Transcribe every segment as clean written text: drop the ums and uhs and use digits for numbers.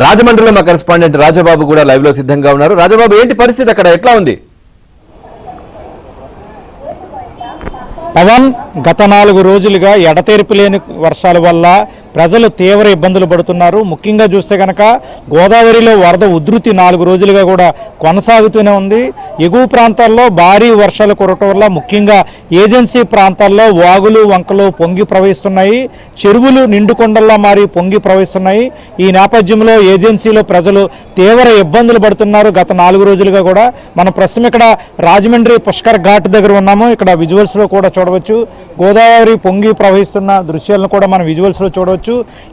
రాజమండ్రిలో మా కరెస్పాండెంట్ రాజబాబు కూడా లైవ్ లో సిద్ధంగా ఉన్నారు. రాజబాబు, ఏంటి పరిస్థితి అక్కడ, ఎట్లా ఉంది? పవన్, గత 4 రోజులుగా ఎడతెరిపి లేని వర్షాల వల్ల ప్రజలు తీవ్ర ఇబ్బందులు పడుతున్నారు. ముఖ్యంగా చూస్తే కనుక గోదావరిలో వరద ఉధృతి 4 రోజులుగా కూడా కొనసాగుతూనే ఉంది. ఎగువ ప్రాంతాల్లో భారీ వర్షాలు కురవటం వల్ల ముఖ్యంగా ఏజెన్సీ ప్రాంతాల్లో వాగులు వంకలు పొంగి ప్రవహిస్తున్నాయి. చెరువులు నిండుకొండల్లా మారి పొంగి ప్రవహిస్తున్నాయి. ఈ నేపథ్యంలో ఏజెన్సీలో ప్రజలు తీవ్ర ఇబ్బందులు పడుతున్నారు గత 4 రోజులుగా కూడా. మనం ప్రస్తుతం ఇక్కడ రాజమండ్రి పుష్కర్ ఘాట్ దగ్గర ఉన్నాము. ఇక్కడ విజువల్స్లో కూడా చూడవచ్చు, గోదావరి పొంగి ప్రవహిస్తున్న దృశ్యాలను కూడా మనం విజువల్స్లో చూడవచ్చు.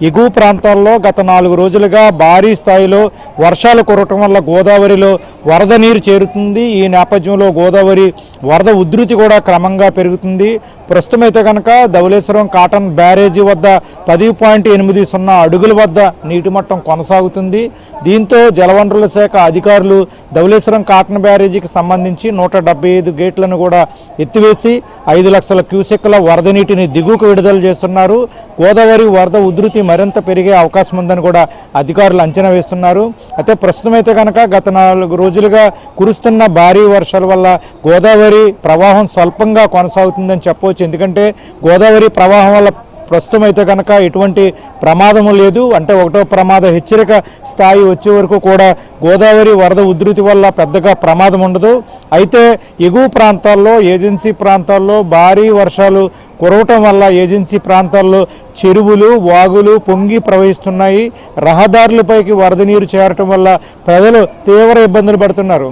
ఎగువ ప్రాంతాల్లో గత 4 రోజులుగా భారీ స్థాయిలో వర్షాలు కురవటం వల్ల గోదావరిలో వరద నీరు చేరుతుంది. ఈ నేపథ్యంలో గోదావరి వరద ఉధృతి కూడా క్రమంగా పెరుగుతుంది. ప్రస్తుతం అయితే కనుక ధవళేశ్వరం కాటన్ బ్యారేజీ వద్ద 10.80 అడుగుల వద్ద నీటి మట్టం కొనసాగుతుంది. దీంతో జలవనరుల శాఖ అధికారులు ధవళేశ్వరం కాటన్ బ్యారేజీకి సంబంధించి 175 గేట్లను కూడా ఎత్తివేసి 5 లక్షల క్యూసెక్ల వరద నీటిని దిగువకు విడుదల చేస్తున్నారు. గోదావరి వరద ఉధృతి మరింత పెరిగే అవకాశం ఉందని కూడా అధికారులు అంచనా వేస్తున్నారు. అయితే ప్రస్తుతం అయితే కనుక గత 4 రోజులుగా కురుస్తున్న భారీ వర్షాల వల్ల గోదావరి ప్రవాహం స్వల్పంగా కొనసాగుతుందని చెప్పవచ్చు. ఎందుకంటే గోదావరి ప్రవాహం వల్ల ప్రస్తుతం అయితే కనుక ఎటువంటి ప్రమాదము లేదు. అంటే 1వ ప్రమాద హెచ్చరిక స్థాయి వచ్చే వరకు కూడా గోదావరి వరద ఉధృతి వల్ల పెద్దగా ప్రమాదం ఉండదు. అయితే ఎగువ ప్రాంతాల్లో ఏజెన్సీ ప్రాంతాల్లో భారీ వర్షాలు కురవటం వల్ల ఏజెన్సీ ప్రాంతాల్లో చెరువులు వాగులు పొంగి ప్రవహిస్తున్నాయి. రహదారులపైకి వరద నీరు చేరటం వల్ల ప్రజలు తీవ్ర ఇబ్బందులు పడుతున్నారు.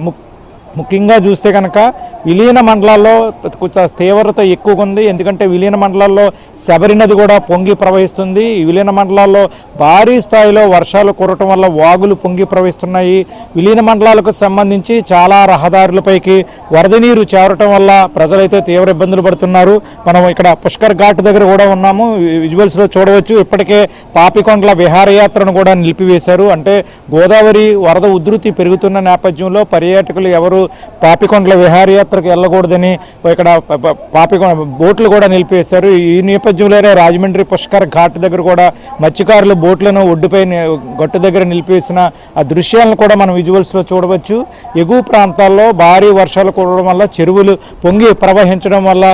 ముఖ్యంగా చూస్తే కనుక విలీన మండలాల్లో తీవ్రత ఎక్కువగా ఉంది. ఎందుకంటే విలీన మండలాల్లో శబరి నది కూడా పొంగి ప్రవహిస్తుంది. ఈ విలీన మండలాల్లో భారీ స్థాయిలో వర్షాలు కురవటం వల్ల వాగులు పొంగి ప్రవహిస్తున్నాయి. విలీన మండలాలకు సంబంధించి చాలా రహదారులపైకి వరద నీరు చేరటం వల్ల ప్రజలైతే తీవ్ర ఇబ్బందులు పడుతున్నారు. మనం ఇక్కడ పుష్కర్ ఘాట్ దగ్గర కూడా ఉన్నాము. విజువల్స్లో చూడవచ్చు, ఇప్పటికే పాపికొండల విహారయాత్రను కూడా నిలిపివేశారు. అంటే గోదావరి వరద ఉధృతి పెరుగుతున్న నేపథ్యంలో పర్యాటకులు ఎవరు పాపికొండల విహారయాత్రకు వెళ్ళకూడదని ఇక్కడ బోట్లు కూడా నిలిపివేశారు. ఈ నేపథ్యంలోనే రాజమండ్రి పుష్కర్ ఘాట్ దగ్గర కూడా మత్స్యకారులు బోట్లను ఒడ్డుపై గట్టు దగ్గర నిలిపివేసిన ఆ దృశ్యాలను కూడా మనం విజువల్స్లో చూడవచ్చు. ఎగువ ప్రాంతాల్లో భారీ వర్షాలు కురవడం వల్ల చెరువులు పొంగి ప్రవహించడం వల్ల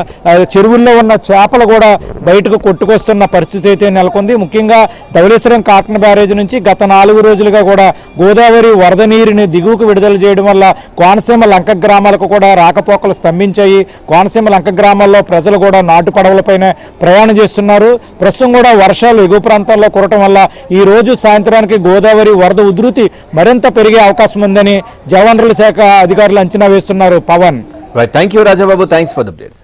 చెరువుల్లో ఉన్న చేపలు కూడా బయటకు కొట్టుకొస్తున్న పరిస్థితి అయితే నెలకొంది. ముఖ్యంగా ధవళేశ్వరం కాటన్ బ్యారేజ్ నుంచి గత 4 రోజులుగా కూడా గోదావరి వరద నీరుని దిగువకు విడుదల చేయడం వల్ల కోనసీమ లంక గ్రామాలకు కూడా రాకపోకలు స్తంభించాయి. కోనసీమ లంక గ్రామాల్లో ప్రజలు కూడా నాటు పడవలపైన ప్రయాణం చేస్తున్నారు. ప్రస్తుతం కూడా వర్షాలు ఎగువ ప్రాంతాల్లో కురవటం వల్ల ఈ రోజు సాయంత్రానికి గోదావరి వరద ఉధృతి మరింత పెరిగే అవకాశం ఉందని జలవనరుల శాఖ అధికారులు అంచనా వేస్తున్నారు. Pavan, thank you Rajababu, thanks for the updates.